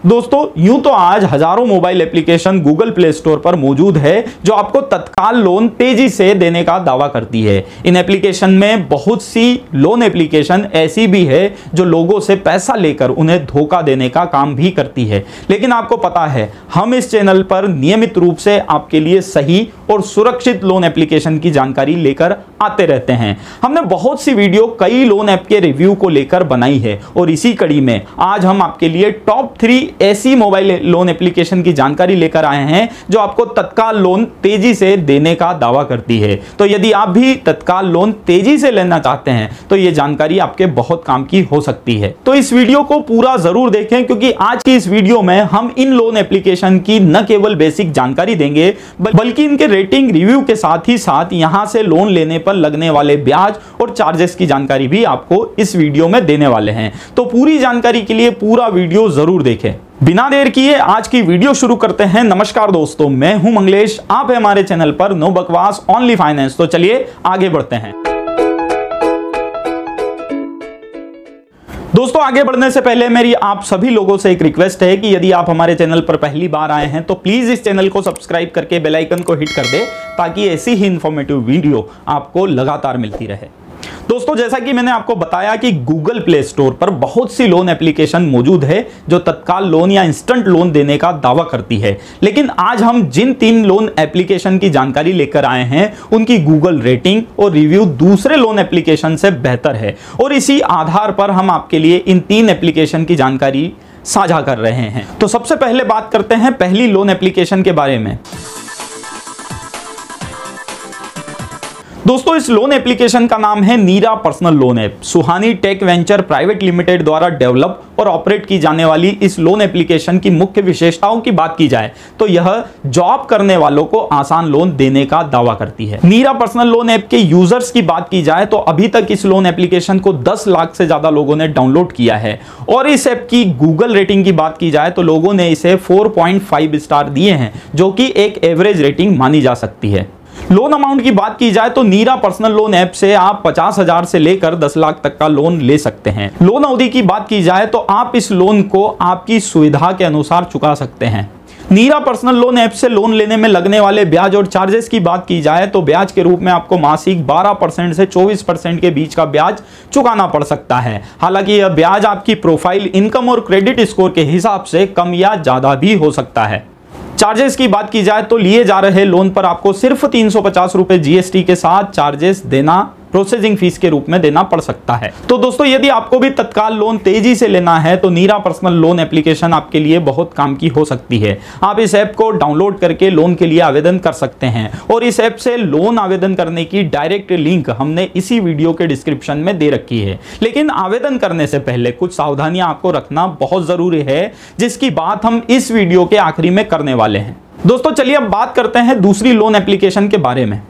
दोस्तों यूं तो आज हजारों mobile application Google play store पर मौजूद है जो आपको तत्काल लोन तेजी से देने का दावा करती है। इन एप्लीकेशन में बहुत सी लोन एप्लीकेशन ऐसी भी है जो लोगों से पैसा लेकर उन्हें धोखा देने का काम भी करती है। लेकिन आपको पता है, हम इस चैनल पर नियमित रूप से आपके लिए सही और सुरक्षित लोन एप्लीकेशन की जानकारी लेकर आते रहते हैं। हमने बहुत सी वीडियो कई लोन ऐप के रिव्यू को लेकर बनाई है और इसी कड़ी में आज हम आपके लिए टॉप 3 ऐसी मोबाइल लोन एप्लीकेशन की जानकारी लेकर आए हैं जो आपको तत्काल लोन तेजी से देने का दावा करती है। तो यदि आप भी तत्काल लोन तेजी से लेना चाहते हैं तो यह जानकारी आपके बहुत काम की हो सकती है। तो इस वीडियो को पूरा जरूर देखें, क्योंकि आज की इस वीडियो में हम इन लोन एप्लीकेशन की न केवल बेसिक जानकारी देंगे बल्कि इनके रेटिंग रिव्यू के साथ ही साथ यहां से लोन लेने पर लगने वाले ब्याज और चार्जेस की जानकारी भी आपको इस वीडियो में देने वाले हैं। तो पूरी जानकारी के लिए पूरा वीडियो जरूर देखें। बिना देर किए आज की वीडियो शुरू करते हैं। नमस्कार दोस्तों, मैं हूं मंगलेश, आप है हमारे चैनल पर नो बकवास ओनली फाइनेंस। तो चलिए आगे बढ़ते हैं। दोस्तों आगे बढ़ने से पहले मेरी आप सभी लोगों से एक रिक्वेस्ट है कि यदि आप हमारे चैनल पर पहली बार आए हैं तो प्लीज इस चैनल को सब्सक्राइब करके बेल आइकन को हिट कर दे ताकि ऐसी ही इंफॉर्मेटिव वीडियो आपको लगातार मिलती रहे। दोस्तों जैसा कि मैंने आपको बताया कि गूगल प्ले स्टोर पर बहुत सी लोन एप्लीकेशन मौजूद है जो तत्काल लोन या इंस्टेंट लोन देने का दावा करती है। लेकिन आज हम जिन 3 लोन एप्लीकेशन की जानकारी लेकर आए हैं उनकी गूगल रेटिंग और रिव्यू दूसरे लोन एप्लीकेशन से बेहतर है और इसी आधार पर हम आपके लिए इन 3 एप्लीकेशन की जानकारी साझा कर रहे हैं। तो सबसे पहले बात करते हैं पहली लोन एप्लीकेशन के बारे में। दोस्तों इस लोन एप्लीकेशन का नाम है नीरा पर्सनल लोन ऐप। सुहानी टेक वेंचर प्राइवेट लिमिटेड द्वारा डेवलप और ऑपरेट की जाने वाली इस लोन एप्लीकेशन की मुख्य विशेषताओं की बात की जाए तो यह जॉब करने वालों को आसान लोन देने का दावा करती है। नीरा पर्सनल लोन ऐप के यूजर्स की बात की जाए तो अभी तक इस लोन एप्लीकेशन को 10 लाख से ज्यादा लोगों ने डाउनलोड किया है और इस ऐप की गूगल रेटिंग की बात की जाए तो लोगों ने इसे 4.5 स्टार दिए हैं, जो कि एक एवरेज रेटिंग मानी जा सकती है। लोन अमाउंट की बात की जाए तो नीरा पर्सनल लोन ऐप से आप 50,000 से लेकर 10 लाख तक का लोन ले सकते हैं। लोन अवधि की बात की जाए तो आप इस लोन को आपकी सुविधा के अनुसार चुका सकते हैं। नीरा पर्सनल लोन ऐप से लोन लेने में लगने वाले ब्याज और चार्जेस की बात की जाए तो ब्याज के रूप में आपको मासिक 12% से 24% के बीच का ब्याज चुकाना पड़ सकता है। हालांकि यह ब्याज आपकी प्रोफाइल, इनकम और क्रेडिट स्कोर के हिसाब से कम या ज्यादा भी हो सकता है। चार्जेस की बात की जाए तो लिए जा रहे लोन पर आपको सिर्फ 350 रुपए जीएसटी के साथ चार्जेस देना, प्रोसेसिंग फीस के रूप में देना पड़ सकता है। तो दोस्तों यदि आपको भी तत्काल लोन तेजी से लेना है तो नीरा पर्सनल लोन एप्लीकेशन आपके लिए बहुत काम की हो सकती है। आप इस ऐप को डाउनलोड करके लोन के लिए आवेदन कर सकते हैं और इस ऐप से लोन आवेदन करने की डायरेक्ट लिंक हमने इसी वीडियो के डिस्क्रिप्शन में दे रखी है। लेकिन आवेदन करने से पहले कुछ सावधानियां आपको रखना बहुत जरूरी है, जिसकी बात हम इस वीडियो के आखिरी में करने वाले हैं। दोस्तों चलिए अब बात करते हैं दूसरी लोन एप्लीकेशन के बारे में।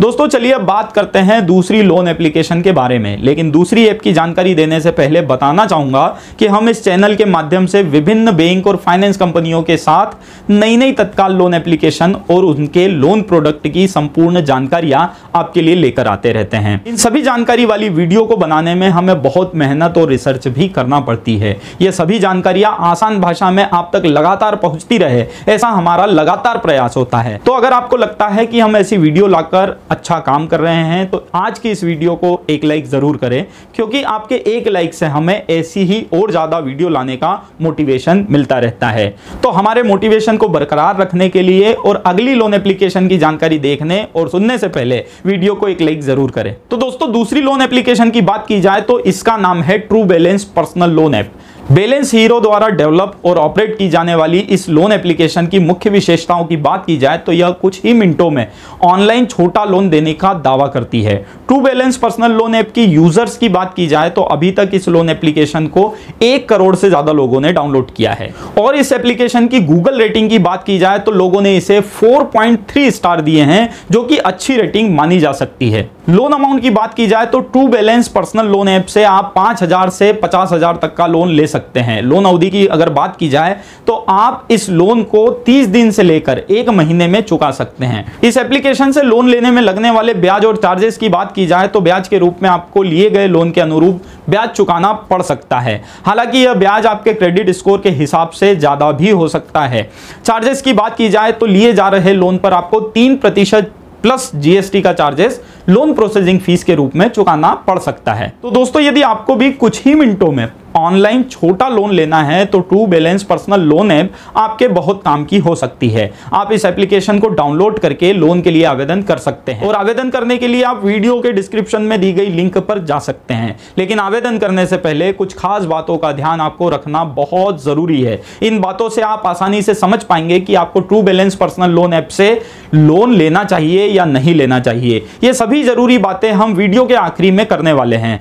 दोस्तों चलिए अब बात करते हैं दूसरी लोन एप्लीकेशन के बारे में। लेकिन दूसरी ऐप की जानकारी देने से पहले बताना चाहूंगा कि हम इस चैनल के माध्यम से विभिन्न बैंक और फाइनेंस कंपनियों के साथ नई तत्काल लोन एप्लीकेशन और उनके लोन प्रोडक्ट की संपूर्ण जानकारियां आपके लिए लेकर आते रहते हैं। इन सभी जानकारी वाली वीडियो को बनाने में हमें बहुत मेहनत और रिसर्च भी करना पड़ती है। यह सभी जानकारियां आसान भाषा में आप तक लगातार पहुंचती रहे, ऐसा हमारा लगातार प्रयास होता है। तो अगर आपको लगता है कि हम ऐसी वीडियो लाकर अच्छा काम कर रहे हैं तो आज की इस वीडियो को एक लाइक जरूर करें, क्योंकि आपके एक लाइक से हमें ऐसी ही और ज्यादा वीडियो लाने का मोटिवेशन मिलता रहता है। तो हमारे मोटिवेशन को बरकरार रखने के लिए और अगली लोन एप्लीकेशन की जानकारी देखने और सुनने से पहले वीडियो को एक लाइक जरूर करें। तो दोस्तों दूसरी लोन एप्लीकेशन की बात की जाए तो इसका नाम है true balance personal loan app. Balance hero द्वारा डेवलप और ऑपरेट की जाने वाली इस लोन एप्लीकेशन की मुख्य विशेषताओं की बात की जाए तो यह कुछ ही मिनटों में ऑनलाइन छोटा लोन देने का दावा करती है। True balance personal loan app की यूजर्स की बात की जाए तो अभी तक इस लोन एप्लीकेशन को 1 करोड़ से ज्यादा लोगों ने डाउनलोड किया है और इस एप्लीकेशन की गूगल रेटिंग की बात की जाए तो लोगों ने इसे 4.3 स्टार दिए हैं, जो कि अच्छी रेटिंग मानी जा सकती है। लोन अमाउंट की बात की जाए तो true balance personal loan app से आप 5,000 से 50,000 तक का लोन ले सकते हैं। लोन अवधि की अगर बात की जाए तो आप इस लोन को 30 दिन से लेकर 1 महीने में चुका सकते हैं। इस एप्लीकेशन से लोन लेने में लगने वाले ब्याज और चार्जेस की बात की जाए तो ब्याज के रूप में आपको लिए गए लोन के अनुरूप ब्याज चुकाना पड़ सकता है। हालांकि यह ब्याज आपके क्रेडिट स्कोर के हिसाब से ज्यादा भी हो सकता है। चार्जेस की बात की जाए तो लिए जा रहे लोन पर आपको 3% प्लस जीएसटी का चार्जेस लोन प्रोसेसिंग फीस के रूप में चुकाना पड़ सकता है। तो दोस्तों, यदि आपको भी कुछ ही मिनटों में ऑनलाइन छोटा लोन लेना है तो true balance personal loan app आपके बहुत काम की हो सकती है। आप इस एप्लीकेशन को डाउनलोड करके लोन के लिए आवेदन कर सकते हैं और आवेदन करने के लिए आप वीडियो के डिस्क्रिप्शन में दी गई लिंक पर जा सकते हैं। लेकिन आवेदन करने से पहले कुछ खास बातों का ध्यान आपको रखना बहुत जरूरी है। इन बातों से आप आसानी से समझ पाएंगे कि आपको true balance personal loan app से लोन लेना चाहिए या नहीं लेना चाहिए। ये सभी जरूरी बातें हम वीडियो के आखिरी में करने वाले हैं।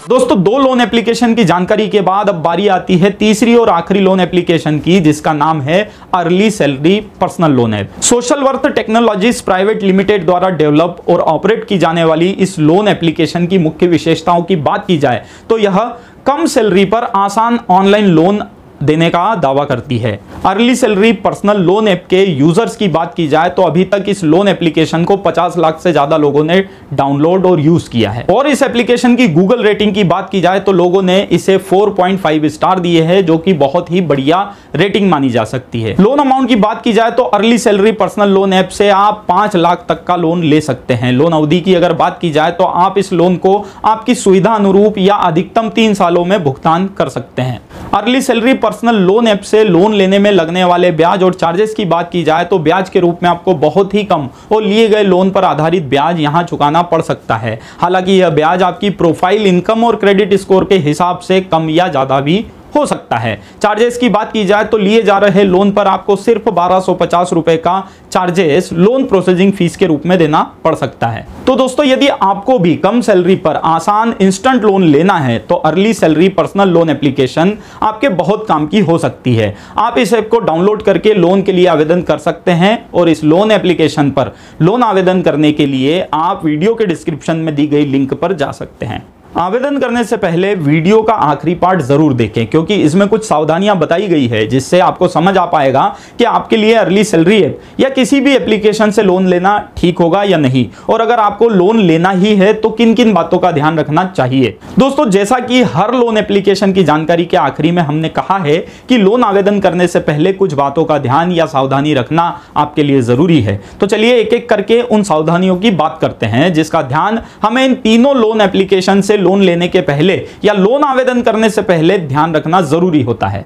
दोस्तों, 2 लोन एप्लीकेशन की जानकारी के बाद अब बारी आती है तीसरी और आखिरी लोन एप्लीकेशन की, जिसका नाम है early salary personal loan app. Social worth technologies private limited द्वारा डेवलप और ऑपरेट की जाने वाली इस लोन एप्लीकेशन की मुख्य विशेषताओं की बात की जाए तो यह कम सैलरी पर आसान ऑनलाइन लोन देने का दावा करती है। Early salary personal loan app के यूजर्स की बात की जाए तो अभी तक इस लोन एप्लीकेशन को 50 लाख से ज्यादा लोगों ने डाउनलोड और यूज किया है। और इस एप्लीकेशन की गूगल रेटिंग की बात की जाए तो लोगों ने इसे 4.5 स्टार दिए हैं, जो कि बहुत ही बढ़िया रेटिंग मानी जा सकती है। लोन अमाउंट की बात की जाए तो early salary personal loan app से आप 5 लाख तक का लोन ले सकते हैं। लोन अवधि की अगर बात की जाए तो आप इस लोन को आपकी सुविधा अनुरूप या अधिकतम 3 सालों में भुगतान कर सकते हैं। Early salary personal loan app से लोन लेने में लगने वाले ब्याज और चार्जेस की बात की जाए तो ब्याज के रूप में आपको बहुत ही कम और लिए गए लोन पर आधारित ब्याज यहां चुकाना पड़ सकता है। हालांकि यह ब्याज आपकी प्रोफाइल इनकम और क्रेडिट स्कोर के हिसाब से कम या ज्यादा भी हो सकता है। चार्जेस की बात की जाए तो लिए जा रहे लोन पर आपको सिर्फ 1250 रुपए का चार्जेस लोन प्रोसेसिंग फीस के रूप में देना पड़ सकता है। तो दोस्तों, यदि आपको भी कम सैलरी पर आसान इंस्टेंट लोन लेना है तो early salary personal loan application आपके बहुत काम की हो सकती है। आप इस ऐप को डाउनलोड करके लोन के लिए आवेदन कर सकते हैं और इस लोन एप्लीकेशन पर लोन आवेदन करने के लिए आप वीडियो के डिस्क्रिप्शन में दी गई लिंक पर जा सकते हैं। आवेदन करने से पहले वीडियो का आखिरी पार्ट जरूर देखें, क्योंकि इसमें कुछ सावधानियां बताई गई है जिससे आपको समझ आ पाएगा कि आपके लिए अर्ली सैलरी ऐप या किसी भी एप्लीकेशन से लोन लेना ठीक होगा या नहीं, और अगर आपको लोन लेना ही है तो किन किन बातों का ध्यान रखना चाहिए। दोस्तों, जैसा कि हर लोन एप्लीकेशन की जानकारी के आखिरी में हमने कहा है कि लोन आवेदन करने से पहले कुछ बातों का ध्यान या सावधानी रखना आपके लिए जरूरी है। तो चलिए एक एक करके उन सावधानियों की बात करते हैं जिसका ध्यान हमें इन तीनों लोन एप्लीकेशन से लोन लेने के पहले या लोन आवेदन करने से पहले ध्यान रखना जरूरी होता है।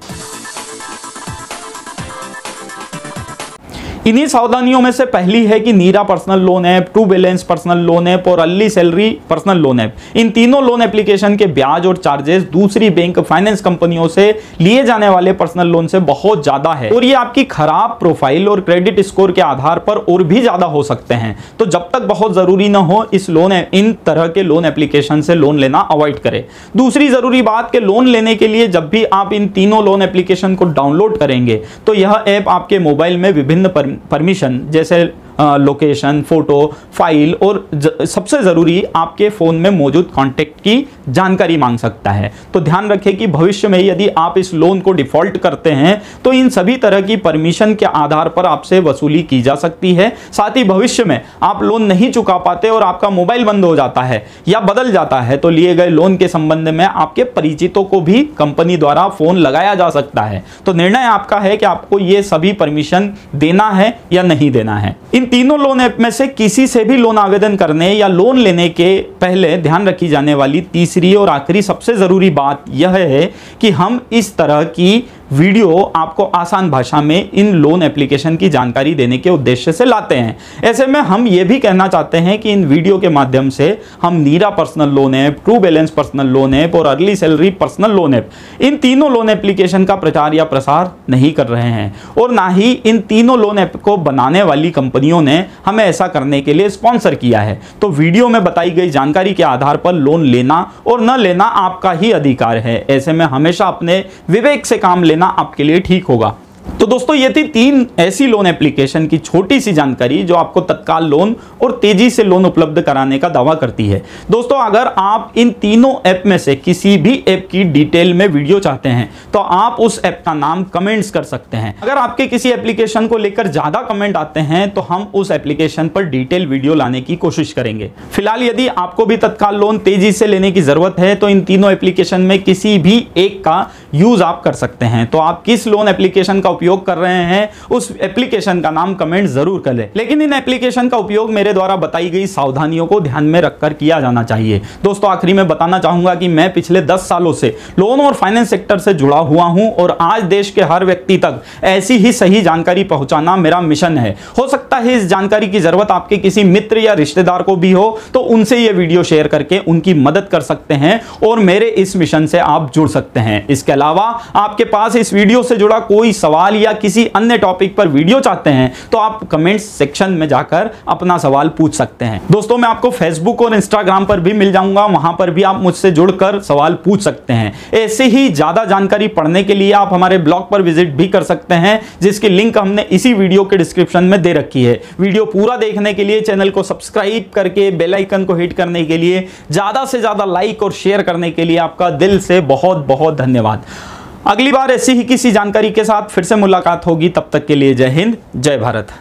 इन्हीं सावधानियों में से पहली है कि Nira personal loan app, true balance personal loan app और early salary personal loan app, इन तीनों लोन एप्लीकेशन के ब्याज और चार्जेस दूसरी बैंक फाइनेंस कंपनियों से लिए जाने वाले पर्सनल लोन से बहुत ज्यादा है और ये आपकी खराब प्रोफाइल और क्रेडिट स्कोर के आधार पर और भी ज्यादा हो सकते हैं। तो जब तक बहुत जरूरी ना हो इन तरह के लोन एप्लीकेशन से लोन लेना अवॉइड करें। दूसरी जरूरी बात कि लोन लेने के लिए जब भी आप इन तीनों लोन एप्लीकेशन को डाउनलोड करेंगे तो यह ऐप आपके मोबाइल में विभिन्न परमिशन जैसे लोकेशन, फोटो, फाइल और सबसे जरूरी आपके फोन में मौजूद कॉन्टेक्ट की जानकारी मांग सकता है। तो ध्यान रखें कि भविष्य में यदि आप इस लोन को डिफॉल्ट करते हैं तो इन सभी तरह की परमिशन के आधार पर आपसे वसूली की जा सकती है। साथ ही भविष्य में आप लोन नहीं चुका पाते और आपका मोबाइल बंद हो जाता है या बदल जाता है तो लिए गए लोन के संबंध में आपके परिचितों को भी कंपनी द्वारा फोन लगाया जा सकता है। तो निर्णय आपका है कि आपको ये सभी परमिशन देना है या नहीं देना है। इन तीनों लोन ऐप में से किसी से भी लोन आवेदन करने या लोन लेने के पहले ध्यान रखी जाने वाली तीसरी और आखिरी सबसे जरूरी बात यह है कि हम इस तरह की वीडियो आपको आसान भाषा में इन लोन एप्लीकेशन की जानकारी देने के उद्देश्य से लाते हैं। ऐसे में हम यह भी कहना चाहते हैं कि इन वीडियो के माध्यम से हम Nira personal loan app, true balance personal loan app और early salary personal loan app, इन तीनों लोन एप्लीकेशन का प्रचार या प्रसार नहीं कर रहे हैं और ना ही इन तीनों लोन ऐप को बनाने वाली कंपनियों ने हमें ऐसा करने के लिए स्पॉन्सर किया है। तो वीडियो में बताई गई जानकारी के आधार पर लोन लेना और न लेना आपका ही अधिकार है। ऐसे में हमेशा अपने विवेक से काम लेना आपके लिए ठीक होगा। तो दोस्तों ये थी 3 ऐसी लोन एप्लीकेशन की छोटी सी जानकारी जो आपको तत्काल लोन और तेजी से लोन उपलब्ध कराने का दावा करती है। दोस्तों अगर आप इन तीनों ऐप में से किसी भी ऐप की डिटेल में वीडियो चाहते हैं तो आप उस ऐप का नाम कमेंट्स कर सकते हैं। अगर आपके किसी एप्लीकेशन को लेकर ज्यादा कमेंट आते हैं तो हम उस एप्लीकेशन पर डिटेल वीडियो लाने की कोशिश करेंगे। फिलहाल यदि आपको भी तत्काल लोन तेजी से लेने की जरूरत है तो इन तीनों एप्लीकेशन में किसी भी एक का यूज आप कर सकते हैं। तो आप किस लोन एप्लीकेशन का उपयोग कर रहे हैं उस एप्लीकेशन का नाम कमेंट जरूर करें। लेकिन इन एप्लीकेशन का उपयोग मेरे द्वारा बताई गई सावधानियों को ध्यान में रखकर किया जाना चाहिए। दोस्तों आखिरी में बताना चाहूंगा कि मैं पिछले 10 सालों से लोन और फाइनेंस सेक्टर से जुड़ा हुआ हूं और आज देश के हर व्यक्ति तक ऐसी ही सही जानकारी पहुंचाना मेरा मिशन है। हो सकता है इस जानकारी की जरूरत आपके किसी मित्र या रिश्तेदार को भी हो तो उनसे यह वीडियो शेयर करके उनकी मदद कर सकते हैं और मेरे इस मिशन से आप जुड़ सकते हैं। इसके अलावा आपके पास इस वीडियो से जुड़ा कोई सवाल या किसी अन्य टॉपिक पर वीडियो चाहते हैं तो आप कमेंट्स सेक्शन में जाकर अपना सवाल पूछ सकते हैं। दोस्तों मैं आपको फेसबुक और इंस्टाग्राम पर भी मिल जाऊंगा, वहां पर भी आप मुझसे जुड़कर सवाल पूछ सकते हैं। ऐसे ही ज्यादा जानकारी पढ़ने के लिए आप हमारे ब्लॉग पर विजिट भी कर सकते हैं जिसकी लिंक हमने इसी वीडियो के डिस्क्रिप्शन में दे रखी है। वीडियो पूरा देखने के लिए चैनल को सब्सक्राइब करके बेल आइकन को हिट करने के लिए, ज्यादा से ज्यादा लाइक और शेयर करने के लिए आपका दिल से बहुत बहुत धन्यवाद। अगली बार ऐसी ही किसी जानकारी के साथ फिर से मुलाकात होगी। तब तक के लिए जय हिंद, जय भारत।